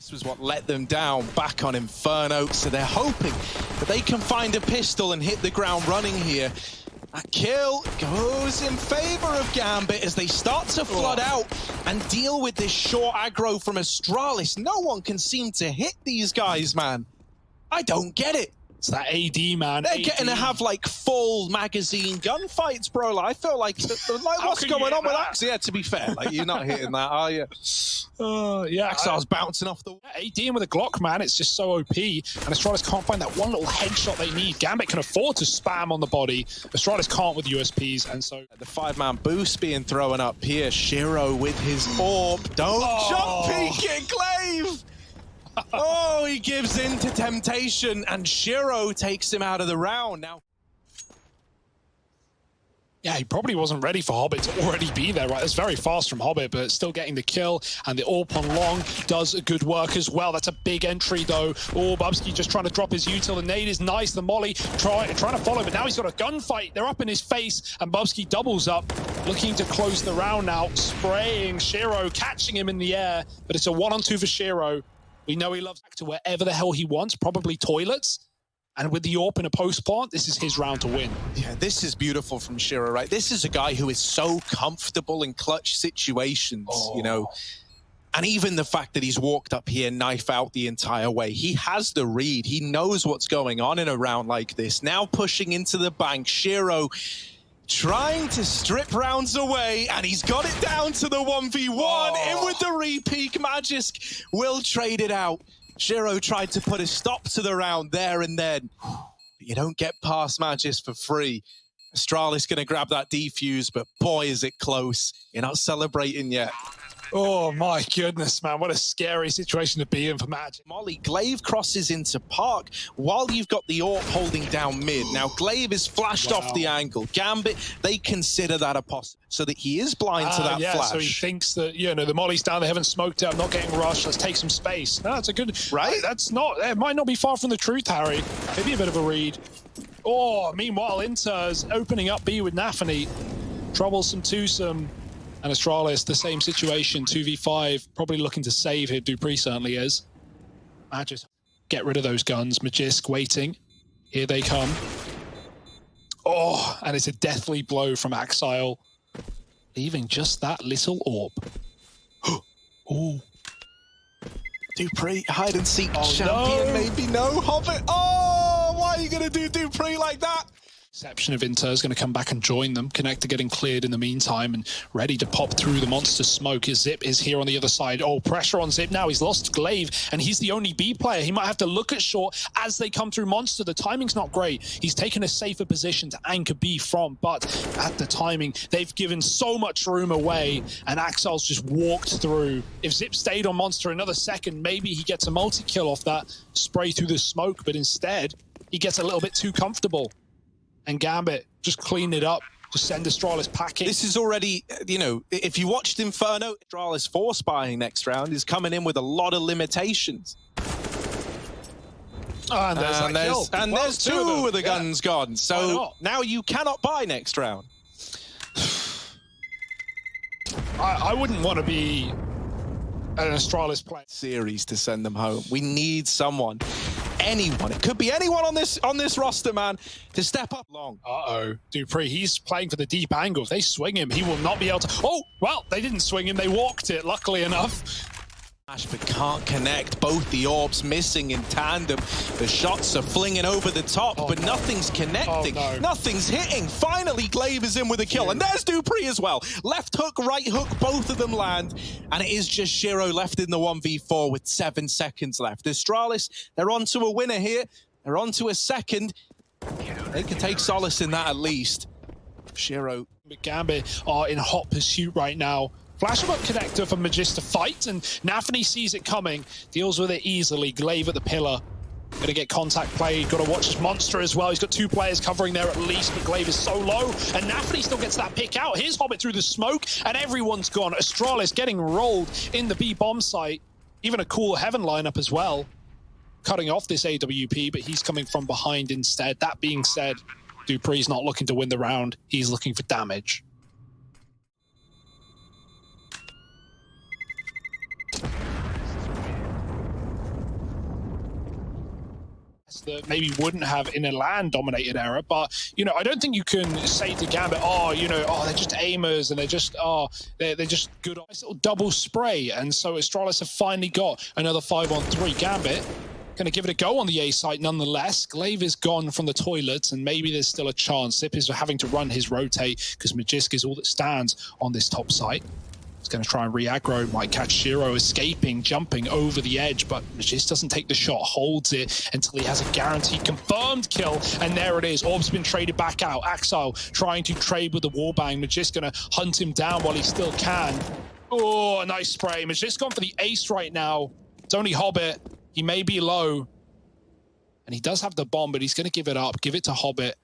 This was what let them down back on Inferno, so they're hoping that they can find a pistol and hit the ground running here. That kill goes in favor of Gambit as they start to flood out and deal with this short aggro from Astralis. No one can seem to hit these guys, man. I don't get it. It's that AD, man. They're AD. getting to have like full magazine gunfights, bro. Like, I feel like, what's going on with Axe? Yeah, to be fair, like you're not hitting that, are you? Yeah, Axel's bouncing off the wall. AD with a Glock, man. It's just so OP. And Astralis can't find that one little headshot they need. Gambit can afford to spam on the body. Astralis can't with USPs, and so the 5-man boost being thrown up here. Shiro with his orb. Don't jump peek it, Glaive! Oh, he gives in to temptation, and Shiro takes him out of the round. Now, yeah, he probably wasn't ready for Hobbit to already be there, right? It's very fast from Hobbit, but still getting the kill. And the AWP on long does good work as well. That's a big entry, though. Oh, Bubsky just trying to drop his util. The nade is nice. The molly trying to follow, but now he's got a gunfight. They're up in his face, and Bubsky doubles up, looking to close the round now, spraying Shiro, catching him in the air. But it's a 1-on-2 for Shiro. We know he loves to wherever the hell he wants, probably toilets. And with the AWP in a post plant, this is his round to win. Yeah, this is beautiful from Shiro, right? This is a guy who is so comfortable in clutch situations, you know. And even the fact that he's walked up here, knife out the entire way. He has the read. He knows what's going on in a round like this. Now pushing into the bank, Shiro trying to strip rounds away, and he's got it down to the 1v1. In with the repeak. Magisk will trade it out. Shiro tried to put a stop to the round there and then. But you don't get past Magisk for free. Astralis going to grab that defuse, but boy, is it close. You're not celebrating yet. Oh my goodness, man. What a scary situation to be in for Magic. Molly, Glaive crosses into Park while you've got the AWP holding down mid. Now, Glaive is flashed off the angle. Gambit, they consider that a possible, so that he is blind to that flash. So he thinks that, you know, the Molly's down, they haven't smoked it, I'm not getting rushed, let's take some space. No, that's a good, right? That's not, it might not be far from the truth, Harry. Maybe a bit of a read. Oh, meanwhile, Inter's opening up B with Nafany. Troublesome twosome. And Astralis, the same situation, 2v5, probably looking to save here. Dupree certainly is. Just get rid of those guns. Magisk waiting. Here they come. Oh, and it's a deathly blow from Axile, leaving just that little orb. Oh. Dupree, hide and seek champion, maybe no. Hobbit, oh, why are you going to do Dupree like that? Exception of Inter is going to come back and join them. Connector getting cleared in the meantime and ready to pop through the monster smoke. His Zip is here on the other side. Oh, pressure on Zip now. He's lost Glaive and he's the only B player. He might have to look at Short as they come through monster. The timing's not great. He's taken a safer position to anchor B from, but at the timing, they've given so much room away and Axile's just walked through. If Zip stayed on monster another second, maybe he gets a multi-kill off that spray through the smoke, but instead, he gets a little bit too comfortable. And Gambit just clean it up, just send Astralis packing. This is already, you know, if you watched Inferno, Astralis force buying next round is coming in with a lot of limitations. Oh, and there's two of the guns gone. So now you cannot buy next round. I wouldn't want to be an Astralis player. Series to send them home. We need someone. Anyone, it could be anyone on this roster, man, to step up long. Dupree, he's playing for the deep angle. If they swing him, he will not be able to. Oh, well, they didn't swing him, they walked it, luckily enough. But can't connect. Both the orbs missing in tandem. The shots are flinging over the top, but nothing's connecting. Nothing's hitting. Finally, Glaive is in with a kill, and there's Dupree as well. Left hook, right hook, both of them land, and it is just Shiro left in the 1v4 with 7 seconds left. Astralis, they're on to a winner here. They're on to a second. They can take solace in that at least. Shiro. Gambit are in hot pursuit right now. Flash him up connector for Magisk to fight, and Nafany sees it coming, deals with it easily. Glaive at the pillar. Gonna get contact played, gotta watch his monster as well. He's got 2 players covering there at least, but Glaive is so low, and Nafany still gets that pick out. Here's Hobbit through the smoke, and everyone's gone. Astralis getting rolled in the B bomb site. Even a cool Heaven lineup as well. Cutting off this AWP, but he's coming from behind instead. That being said, Dupree's not looking to win the round. He's looking for damage. that maybe wouldn't have in a land-dominated era. But, you know, I don't think you can say to Gambit, oh, you know, oh, they're just aimers and they're just, oh, they're just good. Nice little double spray. And so Astralis have finally got another 5-on-3. Gambit going to give it a go on the A site nonetheless. Glaive is gone from the toilets, and maybe there's still a chance. Zip is having to run his rotate because Magisk is all that stands on this top site. He's going to try and re-aggro, might catch Shiro escaping, jumping over the edge, but Magisk doesn't take the shot, holds it until he has a guaranteed confirmed kill, and there it is. Orb's been traded back out. Axile trying to trade with the wallbang. Magisk going to hunt him down while he still can. Oh, a nice spray. Magisk gone for the ace right now. It's only Hobbit. He may be low, and he does have the bomb, but he's going to give it up. Give it to Hobbit.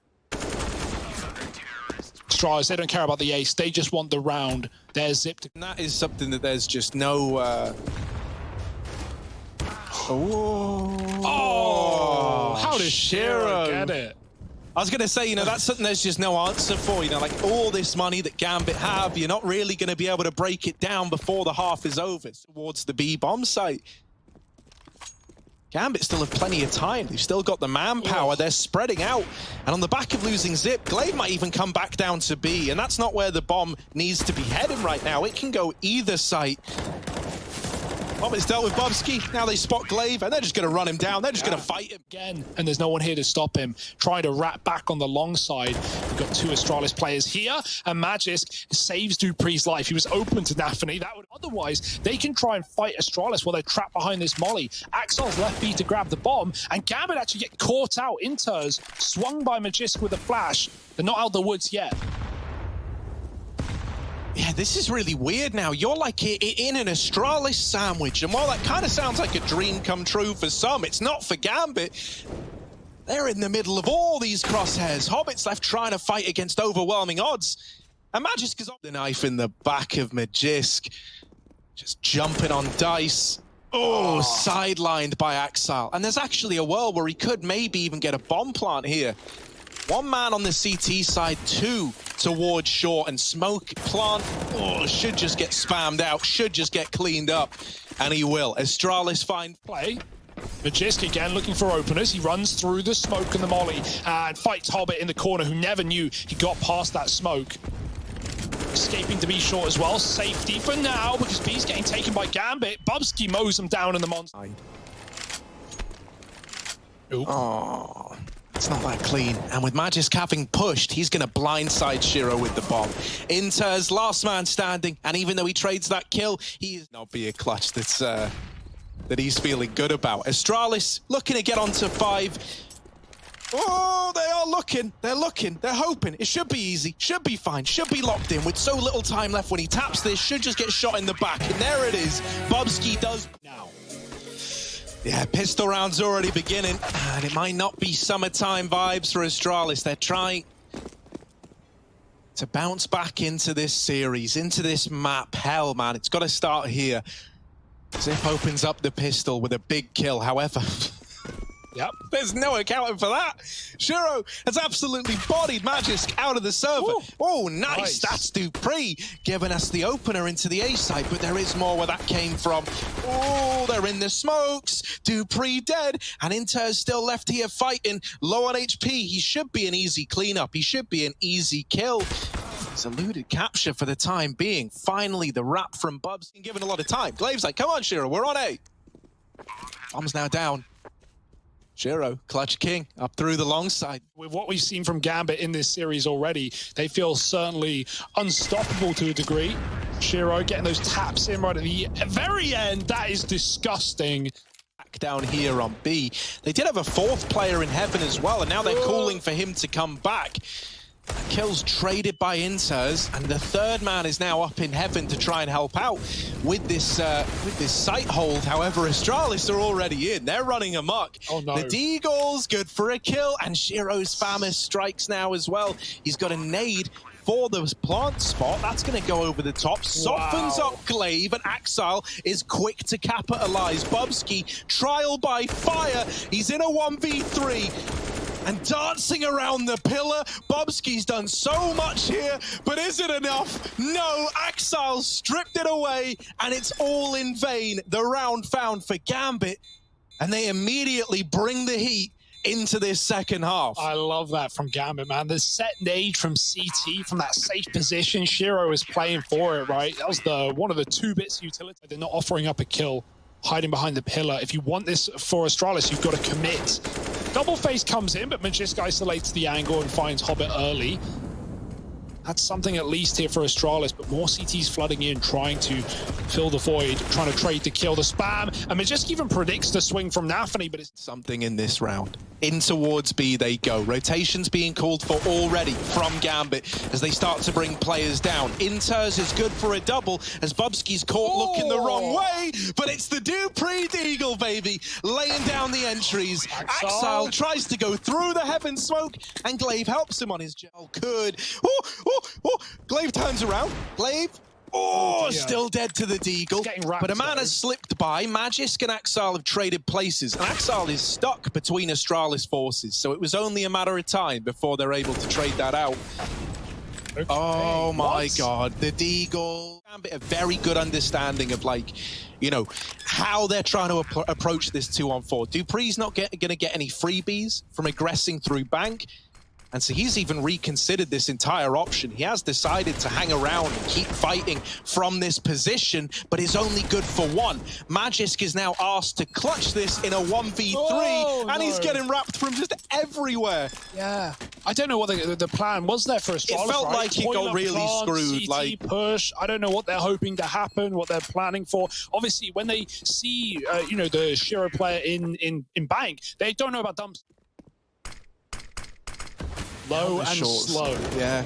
Astralis, they don't care about the ace. They just want the round. There's Zip. And that is something that there's just no... Oh, how does Shiro get it? I was going to say, you know, that's something there's just no answer for. You know, like all this money that Gambit have, you're not really going to be able to break it down before the half is over. It's towards the B bomb site. Gambit still have plenty of time. They've still got the manpower. They're spreading out. And on the back of losing Zip, Glaive might even come back down to B. And that's not where the bomb needs to be heading right now. It can go either site. Hobbit's dealt with Bubsky. Now they spot Glaive, and they're just going to run him down. They're just going to fight him. Again, and there's no one here to stop him. Trying to wrap back on the long side. We've got two Astralis players here, and Magisk saves Dupree's life. He was open to Nafany. That would otherwise, they can try and fight Astralis while they're trapped behind this molly. Axile's left B to grab the bomb, and Gambit actually get caught out. Inters swung by Magisk with a flash. They're not out of the woods yet. Yeah, this is really weird now. You're like in an Astralis sandwich, and while that kind of sounds like a dream come true for some, it's not for Gambit. They're in the middle of all these crosshairs. Hobbit's left trying to fight against overwhelming odds. And Magisk is up the knife in the back of Magisk. Just jumping on dice. Oh, sidelined by Axile. And there's actually a world where he could maybe even get a bomb plant here. One man on the CT side, two towards short, and smoke plant should just get spammed out, should just get cleaned up, and he will. Astralis find play. Magisk again looking for openers. He runs through the smoke and the molly and fights Hobbit in the corner, who never knew he got past that smoke. Escaping to be short as well. Safety for now, because B's getting taken by Gambit. Bubsky mows him down in the monster. Oh. It's not that clean. And with Magisk having pushed, he's going to blindside Shiro with the bomb. Inter's last man standing, and even though he trades that kill, he is not be a clutch that's that he's feeling good about. Astralis looking to get onto 5. Oh, they are looking. They're looking. They're hoping. It should be easy. Should be fine. Should be locked in. With so little time left when he taps this, should just get shot in the back. And there it is. Bubsky does now. Yeah, pistol round's already beginning, and it might not be summertime vibes for Astralis. They're trying to bounce back into this series, into this map. Hell, man, it's got to start here. Zip opens up the pistol with a big kill, however. Yep. There's no accounting for that. Shiro has absolutely bodied Magisk out of the server. Ooh. Oh, nice. That's Dupree giving us the opener into the A site, but there is more where that came from. Oh, they're in the smokes. Dupree dead, and Inter's still left here fighting. Low on HP. He should be an easy cleanup. He should be an easy kill. He's eluded capture for the time being. Finally, the wrap from Bubs. Been given a lot of time. Glaive's like, come on, Shiro, we're on A. Bomb's now down. Shiro, clutch king, up through the long side. With what we've seen from Gambit in this series already, they feel certainly unstoppable to a degree. Shiro getting those taps in right at the very end. That is disgusting. Back down here on B. They did have a 4th player in heaven as well, and now they're calling for him to come back. Kills traded by Inters, and the 3rd man is now up in heaven to try and help out with this site hold. However, Astralis are already in. They're running amok. Oh, no. The Deagle's good for a kill, and Shiro's Famous strikes now as well. He's got a nade for the plant spot. That's going to go over the top. Softens up Glaive, and Axile is quick to capitalize. Bubsky, trial by fire. He's in a 1v3. And dancing around the pillar. Bubsky's done so much here, but is it enough? No, Axile stripped it away, and it's all in vain. The round found for Gambit, and they immediately bring the heat. into this second half. I love that from Gambit, man. The set nade from CT, from that safe position, Shiro is playing for it, right? That was one of the 2 bits of utility. They're not offering up a kill, hiding behind the pillar. If you want this for Astralis, you've got to commit. Double face comes in, but Magisk isolates the angle and finds Hobbit early. That's something at least here for Astralis, but more CTs flooding in, trying to fill the void, trying to trade the kill, the spam. And Magisk even predicts the swing from Nafany, but it's something in this round. In towards B they go. Rotations being called for already from Gambit as they start to bring players down. Inters is good for a double as Bubsky's caught looking the wrong way, but it's the Dupree Deagle, baby, laying down the entries. Axile tries to go through the heaven smoke, and Glaive helps him on his gel. Glaive turns around. Glaive. Still dead to the Deagle. But a man has slipped by. Magisk and Axile have traded places, and Axile is stuck between Astralis forces, so it was only a matter of time before they're able to trade that out. Okay, oh my God, the Deagle. A very good understanding of, like, you know, how they're trying to approach this 2-on-4. Dupree's not going to get any freebies from aggressing through bank. And so he's even reconsidered this entire option. He has decided to hang around and keep fighting from this position, but is only good for 1. Magisk is now asked to clutch this in a 1v3, and he's getting wrapped from just everywhere. Yeah. I don't know what the plan was there for Astralis. It felt like he got really screwed. CT like push. I don't know what they're hoping to happen, what they're planning for. Obviously, when they see, you know, the Shiro player in bank, they don't know about dumps. Low and slow. Yeah.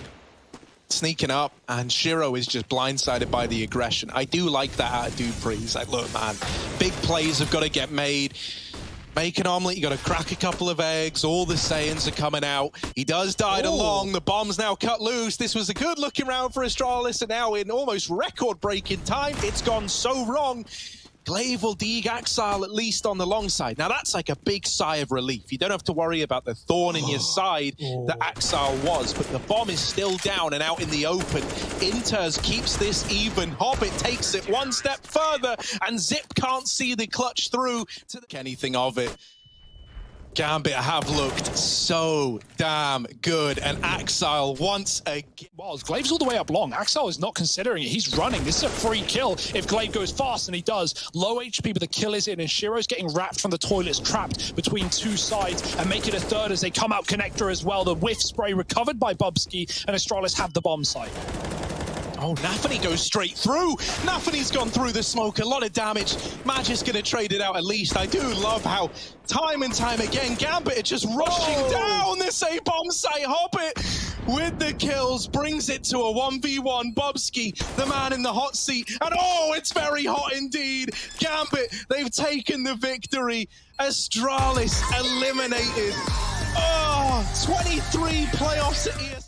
Sneaking up, and Shiro is just blindsided by the aggression. I do like that out of Dupree. He's like, look, man, big plays have got to get made. Make an omelet, you got to crack a couple of eggs. All the Saiyans are coming out. He does die along. The bomb's now cut loose. This was a good looking round for Astralis, and now in almost record-breaking time, it's gone so wrong. Glaive will deeg Axile at least on the long side. Now that's like a big sigh of relief. You don't have to worry about the thorn in your side that Axile was, but the bomb is still down and out in the open. Inters keeps this even. Hobbit takes it 1 step further, and Zip can't see the clutch through to anything of it. Gambit have looked so damn good, and Axile once again. Well, Glaive's all the way up long. Axile is not considering it. He's running. This is a free kill if Glaive goes fast, and he does. Low HP, but the kill is in, and Shiro's getting wrapped from the toilets, trapped between 2 sides, and make it a 3rd as they come out connector as well. The whiff spray recovered by Bubsky, and Astralis have the bomb site. Oh, Nafany goes straight through. Nafany's gone through the smoke, a lot of damage. Magisk's gonna trade it out at least. I do love how time and time again, Gambit are just rushing down this A-bomb site. Hobbit with the kills, brings it to a 1v1. Bubsky, the man in the hot seat, and oh, it's very hot indeed. Gambit, they've taken the victory. Astralis eliminated. Oh, 23 playoffs at ES.